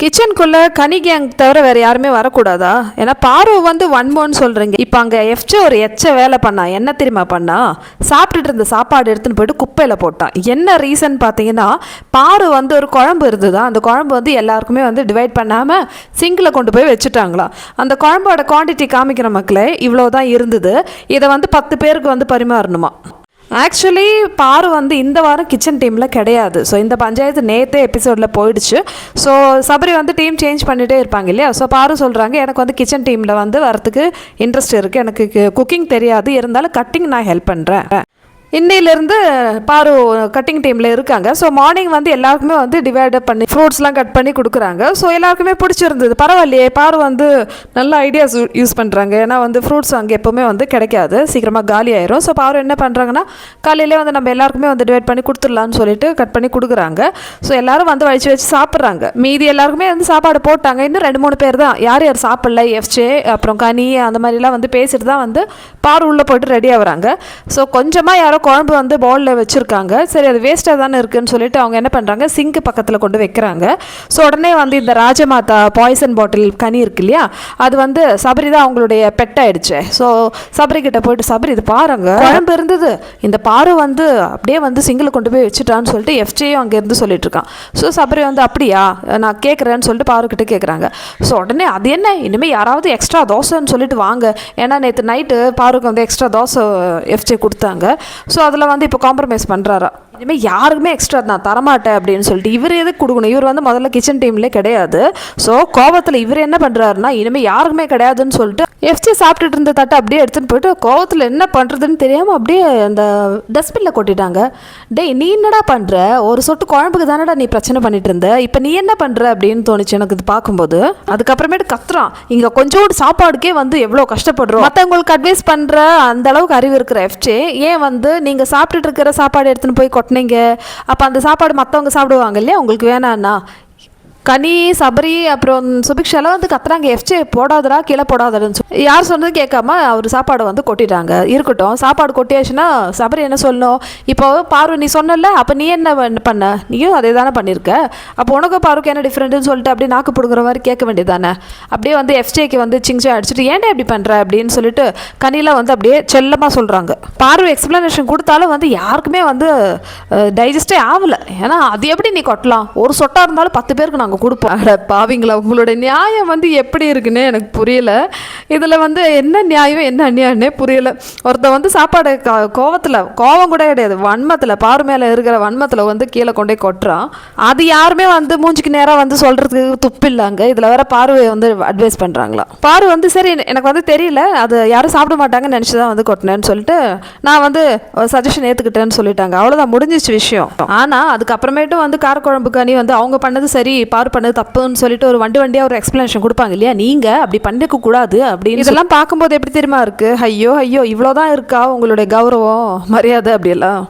கிச்சனுக்குள்ளே கனி gang தவிர வேறு யாருமே வரக்கூடாதா? ஏன்னா பாரு வந்து ஒன்மோன்னு சொல்கிறீங்க. இப்போ அங்கே எஃப்ஜே ஒரு வேலை பண்ணா என்ன தெரியுமா பண்ணா? சாப்பிட்டுட்டு இருந்த சாப்பாடு எடுத்துன்னு போயிட்டு குப்பையில் போட்டான். என்ன ரீசன் பார்த்தீங்கன்னா, பாரு வந்து ஒரு குழம்பு இருந்ததா, அந்த குழம்பு வந்து எல்லாருக்குமே வந்து டிவைட் பண்ணாமல் சிங்கில் கொண்டு போய் வச்சுட்டாங்களாம். அந்த குழம்போட குவான்டிட்டி காமிக்கிற மக்களே இவ்வளோ தான் இருந்தது. இதை வந்து 10 பேருக்கு வந்து பரிமாறணுமா. ஆக்சுவலி பாரு வந்து இந்த வாரம் கிச்சன் டீமில் கிடையாது. ஸோ இந்த பஞ்சாயத்து நேற்றே எபிசோடில் போயிடுச்சு. ஸோ சபரி வந்து டீம் சேஞ்ச் பண்ணிகிட்டே இருப்பாங்க இல்லையா. ஸோ பாரு சொல்கிறாங்க, எனக்கு வந்து கிச்சன் டீமில் வந்து வரத்துக்கு இன்ட்ரெஸ்ட் இருக்குது, எனக்கு குக்கிங் தெரியாது, இருந்தாலும் கட்டிங் நான் ஹெல்ப் பண்ணுறேன். இன்னையிலேருந்து பாரு கட்டிங் டீமில் இருக்காங்க. ஸோ மார்னிங் வந்து எல்லாருக்குமே வந்து டிவைட் பண்ணி ஃப்ரூட்ஸ்லாம் கட் பண்ணி கொடுக்குறாங்க. ஸோ எல்லாருக்குமே பிடிச்சிருந்தது. பரவாயில்லையே, பாரு வந்து நல்ல ஐடியாஸ் யூஸ் பண்ணுறாங்க. ஏன்னா வந்து ஃப்ரூட்ஸ் அங்கே எப்போவுமே வந்து கிடைக்காது, சீக்கிரமாக காலி ஆயிரும். ஸோ பாரு என்ன பண்ணுறாங்கன்னா, காலையிலே வந்து நம்ம எல்லாருக்குமே வந்து டிவைட் பண்ணி கொடுத்துடலான்னு சொல்லிட்டு கட் பண்ணி கொடுக்குறாங்க. ஸோ எல்லோரும் வந்து வச்சு வச்சு சாப்பிட்றாங்க. மீதி எல்லாருக்குமே வந்து சாப்பாடு போட்டாங்க. இன்னும் 2-3 பேர் தான் யார் யார் சாப்பிடல, எஃப்ஜே அப்புறம் கனி அந்த மாதிரிலாம் வந்து பேசிட்டு தான் வந்து பாரு உள்ளே போய்ட்டு ரெடி ஆகுறாங்க. ஸோ கொஞ்சமாக யாரோ குழம்பு வந்து பவுலில் வச்சுருக்காங்க. சரி, அது வேஸ்ட்டாக தானே இருக்குதுன்னு சொல்லிட்டு அவங்க என்ன பண்ணுறாங்க, சிங்க் பக்கத்தில் கொண்டு வைக்கிறாங்க. ஸோ உடனே வந்து இந்த ராஜமாதா பாய்சன் பாட்டில் கனி இருக்கு இல்லையா, அது வந்து சபரி தான் அவங்களுடைய பெட் ஆயிடுச்சு. ஸோ சபரி கிட்ட போயிட்டு, சபரி இது பாருங்க குழம்பு இருந்தது, இந்த பாரு வந்து அப்படியே வந்து சிங்கில் கொண்டு போய் வச்சுட்டான்னு சொல்லிட்டு எஃப்ஜேயும் அங்கேருந்து சொல்லிட்டு இருக்கான். ஸோ சபரி வந்து அப்படியா நான் கேட்குறேன்னு சொல்லிட்டு பாருக்கிட்ட கேட்குறாங்க. ஸோ உடனே அது என்ன, இனிமேல் யாராவது எக்ஸ்ட்ரா தோசைன்னு சொல்லிட்டு வாங்க, ஏன்னா நேற்று நைட்டு பாருக்கு வந்து எக்ஸ்ட்ரா தோசை எஃப்ஜே கொடுத்தாங்க. ஸோ அதில் வந்து இப்போ காம்ப்ரமைஸ் பண்ணுறாரா, இனிமேல் யாருக்குமே எக்ஸ்ட்ரா நான் தரமாட்டேன் அப்படின்னு சொல்லிட்டு. இவர் எதுக்கு கொடுக்கணும், இவர் வந்து முதல்ல கிச்சன் டீம்லேயே கிடையாது. ஸோ கோவத்தில் இவர் என்ன பண்ணுறாருன்னா, இனிமேல் யாருக்குமே கிடையாதுன்னு சொல்லிட்டு எஃப்ஜே சாப்பிட்டுட்டு இருந்த தட்டை அப்படியே எடுத்துன்னு போயிட்டு கோவத்தில் என்ன பண்ணுறதுன்னு தெரியாமல் அப்படியே அந்த டஸ்ட்பினில் கொட்டிட்டாங்க. டேய் நீ என்னடா பண்ணுற, ஒரு சொட்டு குழம்புக்கு தானடா நீ பிரச்சனை பண்ணிட்டு இருந்த, இப்போ நீ என்ன பண்ணுற அப்படின்னு தோணுச்சு எனக்கு இது பார்க்கும்போது. அதுக்கப்புறமேட்டு கத்துறான், இங்கே கொஞ்சோடு சாப்பாடுக்கே வந்து எவ்வளோ கஷ்டப்படுறோம், மற்றவங்களுக்கு அட்வைஸ் பண்ணுற அந்த அளவுக்கு அறிவு இருக்கிற எஃப்ஜே ஏன் வந்து நீங்கள் சாப்பிட்டுட்டு இருக்கிற சாப்பாடு எடுத்துன்னு போய் கொட்டினீங்க, அப்போ அந்த சாப்பாடு மற்றவங்க சாப்பிடுவாங்க இல்லையா, உங்களுக்கு வேணான்னா. கனி சபரி அப்புறம் சுபிக்ஷாலாம் வந்து கத்துறாங்க, எஃப்ஜே போடாதரா கீழே போடாதன்னு சொல்லி. யார் சொன்னது கேட்காம அவர் சாப்பாடை வந்து கொட்டிட்டாங்க. இருக்கட்டும், சாப்பாடு கொட்டியாச்சுன்னா சபரி என்ன சொல்லணும், இப்போ பாரு நீ சொன்னல, அப்போ நீ என்ன பண்ண, நீயும் அதே தானே பண்ணியிருக்க, அப்போ உனக்கு பாருக்கு என்ன டிஃப்ரெண்ட்டுன்னு சொல்லிட்டு அப்படியே நாக்கு பிடுங்குற மாதிரி கேட்க வேண்டியதானே. அப்படியே வந்து எஃப்ஜேக்கு வந்து சிங்சா அடிச்சுட்டு ஏன்டா இப்படி பண்ணுற அப்படின்னு சொல்லிட்டு கனியில் வந்து அப்படியே செல்லமாக சொல்கிறாங்க. பாரு எக்ஸ்ப்ளனேஷன் கொடுத்தாலும் வந்து யாருக்குமே வந்து டைஜஸ்டே ஆகலை. ஏன்னா அது எப்படி நீ கொட்டலாம், ஒரு சொட்டாக இருந்தாலும் 10 பேருக்கு நாங்கள் கொடுப்போம். பாவீங்களா, உங்களோட நியாயம் வந்து எப்படி இருக்குன்னு எனக்கு புரியல. இதில் வந்து என்ன நியாயம் என்ன அநியாயம்னே புரியல. ஒருத்த வந்து சாப்பாடு கோவம் கூட கிடையாது, வன்மத்தில் பாரு மேலே இருக்கிற வன்மத்தில் வந்து கீழே கொண்டே கொட்டுறான். அது யாருமே வந்து மூஞ்சிக்கு நேராக வந்து சொல்கிறதுக்கு துப்பு இல்லைங்க. இதில் வேற பாருவை வந்து அட்வைஸ் பண்ணுறாங்களா. பாரு வந்து சரி எனக்கு வந்து தெரியல, அது யாரும் சாப்பிட மாட்டாங்கன்னு நினச்சி தான் வந்து கொட்டினேன்னு சொல்லிட்டு நான் வந்து சஜஷன் ஏற்றுக்கிட்டேன்னு சொல்லிட்டாங்க. அவ்வளோதான், முடிஞ்சிச்சு விஷயம். ஆனால் அதுக்கப்புறமேட்டும் வந்து காரக்குழம்பு கனி வந்து அவங்க பண்ணது சரி, பாரு பண்ணது தப்புன்னு சொல்லிட்டு ஒரு வண்டியாக ஒரு எக்ஸ்பிளனேஷன் கொடுப்பாங்க இல்லையா, நீங்கள் அப்படி பண்ணிக்க கூடாது அப்படின்னு. இதெல்லாம் பார்க்கும்போது எப்படி தெரியுமா இருக்குது, ஐயோ ஐயோ இவ்வளோதான் இருக்கா உங்களுடைய கௌரவம் மரியாதை அப்படியெல்லாம்.